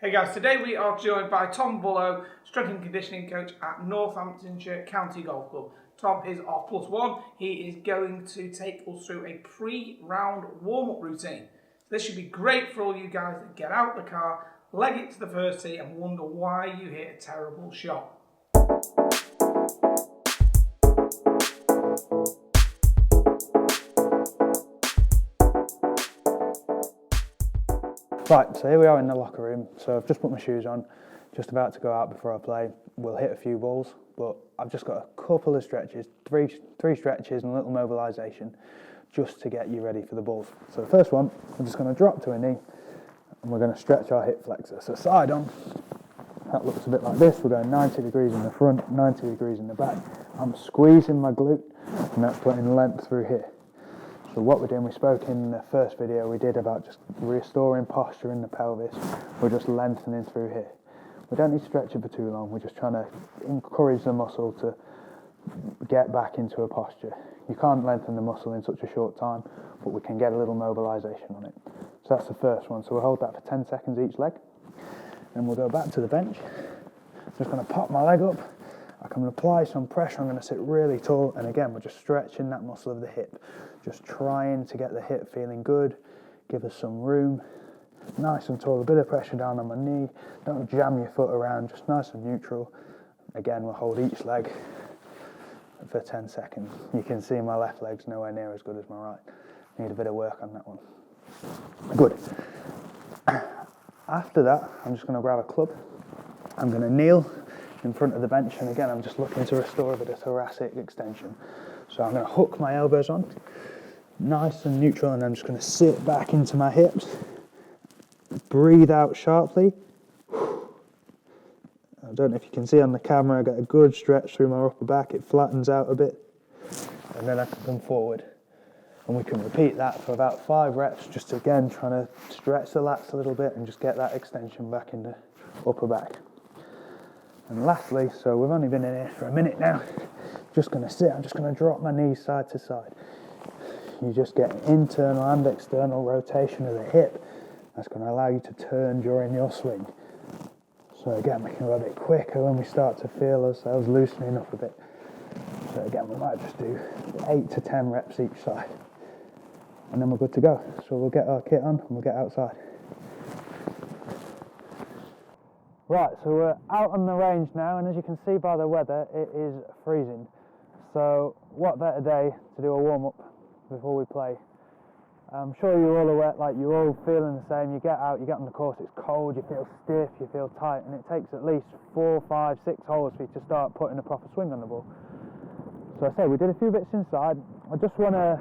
Hey guys, today we are joined by Tom Bullough, strength and conditioning coach at Northamptonshire County Golf Club. Tom is our +1. He is going to take us through a pre-round warm-up routine. This should be great for all you guys that get out the car, leg it to the first tee and wonder why you hit a terrible shot. Right, so here we are in the locker room. So I've just put my shoes on, just about to go out before I play. We'll hit a few balls, but I've just got a couple of stretches, three stretches and a little mobilisation just to get you ready for the balls. So the first one, we're just going to drop to a knee and we're going to stretch our hip flexor. So side on, that looks a bit like this. We're going 90 degrees in the front, 90 degrees in the back. I'm squeezing my glute and that's putting length through here. So what we're doing, we spoke in the first video we did about just restoring posture in the pelvis. We're just lengthening through here. We don't need to stretch it for too long. We're just trying to encourage the muscle to get back into a posture. You can't lengthen the muscle in such a short time, but we can get a little mobilisation on it. So that's the first one. So we'll hold that for 10 seconds each leg. Then we'll go back to the bench. Just going to pop my leg up. I can apply some pressure, I'm going to sit really tall, and again we're just stretching that muscle of the hip, just trying to get the hip feeling good, give us some room, nice and tall, a bit of pressure down on my knee, don't jam your foot around, just nice and neutral. Again we'll hold each leg for 10 seconds. You can see my left leg's nowhere near as good as my right, need a bit of work on that one. Good. After that I'm just going to grab a club, I'm going to kneel in front of the bench, and again I'm just looking to restore a bit of thoracic extension. So I'm going to hook my elbows on, nice and neutral, and I'm just going to sit back into my hips, breathe out sharply. I don't know if you can see on the camera, I get a good stretch through my upper back, it flattens out a bit, and then I can come forward. And we can repeat that for about 5 reps, just again trying to stretch the lats a little bit and just get that extension back in the upper back. And lastly, so we've only been in here for a minute now, just going to sit, I'm just going to drop my knees side to side. You just get internal and external rotation of the hip. That's going to allow you to turn during your swing. So again, we can go a bit quicker when we start to feel ourselves loosening up a bit. So again, we might just do 8 to 10 reps each side. And then we're good to go. So we'll get our kit on and we'll get outside. Right, so we're out on the range now, and as you can see by the weather, it is freezing. So what better day to do a warm-up before we play? I'm sure you're all aware, like you're all feeling the same. You get out, you get on the course, it's cold, you feel stiff, you feel tight, and it takes at least 4, 5, 6 holes for you to start putting a proper swing on the ball. So I say we did a few bits inside. I just want to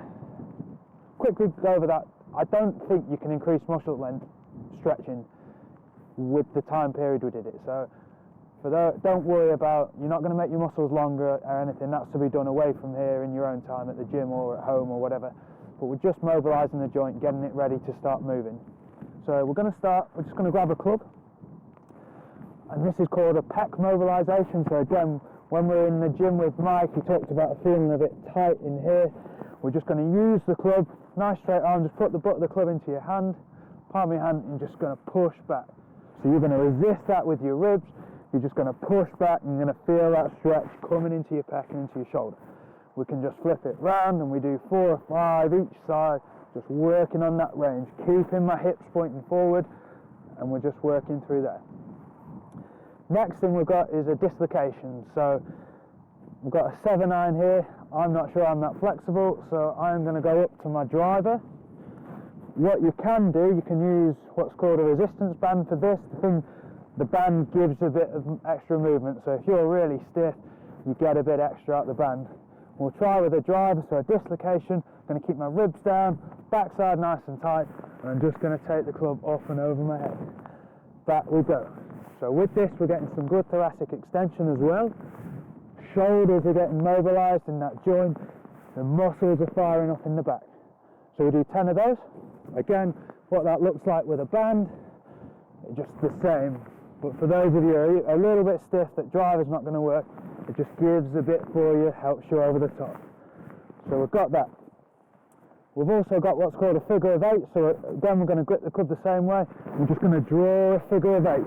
quickly go over that. I don't think you can increase muscle length stretching with the time period we did it. So for that, don't worry about, you're not going to make your muscles longer or anything. That's to be done away from here in your own time at the gym or at home or whatever. But we're just mobilising the joint, getting it ready to start moving. So we're going to start, we're just going to grab a club. And this is called a pec mobilisation. So again, when we're in the gym with Mike, he talked about feeling a bit tight in here. We're just going to use the club, nice straight arm, just put the butt of the club into your hand, palm of your hand, and just going to push back. So you're going to resist that with your ribs, you're just going to push back and you're going to feel that stretch coming into your pec and into your shoulder. We can just flip it round and we do 4 or 5 each side, just working on that range, keeping my hips pointing forward, and we're just working through there. Next thing we've got is a dislocation. So we've got a 7-iron here. I'm not sure I'm that flexible, so I'm going to go up to my driver. What you can do, you can use what's called a resistance band for this. The band gives a bit of extra movement, so if you're really stiff, you get a bit extra out the band. We'll try with a driver, so a dislocation. I'm going to keep my ribs down, backside nice and tight, and I'm just going to take the club off and over my head. Back we go. So with this, we're getting some good thoracic extension as well. Shoulders are getting mobilised in that joint. The muscles are firing up in the back. So we do 10 of those. Again, what that looks like with a band, just the same. But for those of you who are a little bit stiff, that driver's not going to work, it just gives a bit for you, helps you over the top. So we've got that. We've also got what's called a figure of 8, so again we're going to grip the club the same way. We're just going to draw a figure of 8.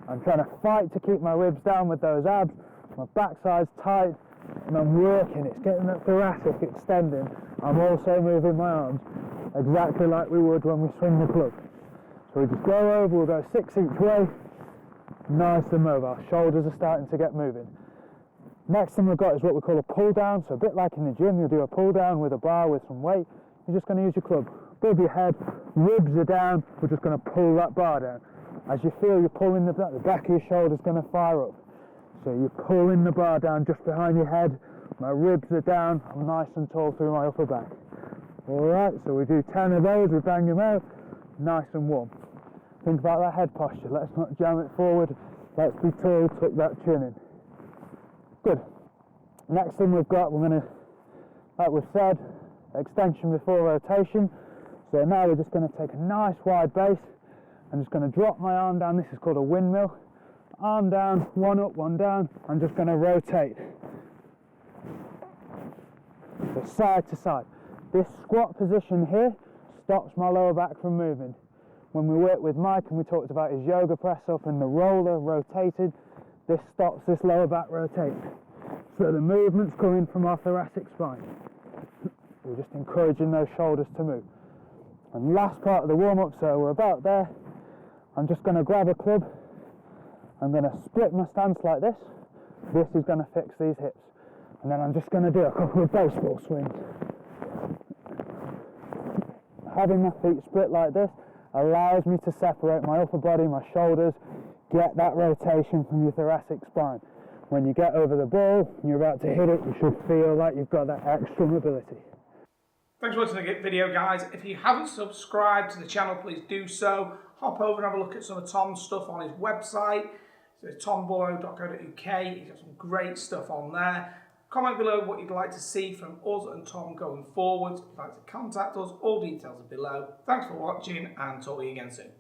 I'm trying to fight to keep my ribs down with those abs, my backside's tight, and I'm working. It's getting that thoracic extending. I'm also moving my arms exactly like we would when we swing the club. So we just go over, we'll go 6 each way, nice and mobile. Shoulders are starting to get moving. Next thing we've got is what we call a pull down. So a bit like in the gym, you'll do a pull down with a bar with some weight. You're just going to use your club above your head, ribs are down, we're just going to pull that bar down. As you feel you're pulling the back of your shoulder's going to fire up. So you're pulling the bar down just behind your head, my ribs are down, I'm nice and tall through my upper back. Alright, so we do 10 of those, we bang them out, nice and warm. Think about that head posture, let's not jam it forward, let's be tall, tuck that chin in. Good. Next thing we've got, we're going to, like we've said, extension before rotation. So now we're just going to take a nice wide base. I'm just going to drop my arm down, this is called a windmill. Arm down, one up, one down. I'm just going to rotate. So side to side. This squat position here stops my lower back from moving. When we worked with Mike and we talked about his yoga press up and the roller rotated, this stops this lower back rotating. So the movement's coming from our thoracic spine. We're just encouraging those shoulders to move. And last part of the warm-up, so we're about there. I'm just going to grab a club. I'm going to split my stance like this. This is going to fix these hips. And then I'm just going to do a couple of baseball swings. Having my feet split like this allows me to separate my upper body, my shoulders, get that rotation from your thoracic spine. When you get over the ball and you're about to hit it, you should feel like you've got that extra mobility. Thanks for watching the video, guys. If you haven't subscribed to the channel, please do so. Hop over and have a look at some of Tom's stuff on his website. So tombullough.co.uk. He's got some great stuff on there. Comment below what you'd like to see from us and Tom going forward. If you'd like to contact us, all details are below. Thanks for watching and talk to you again soon.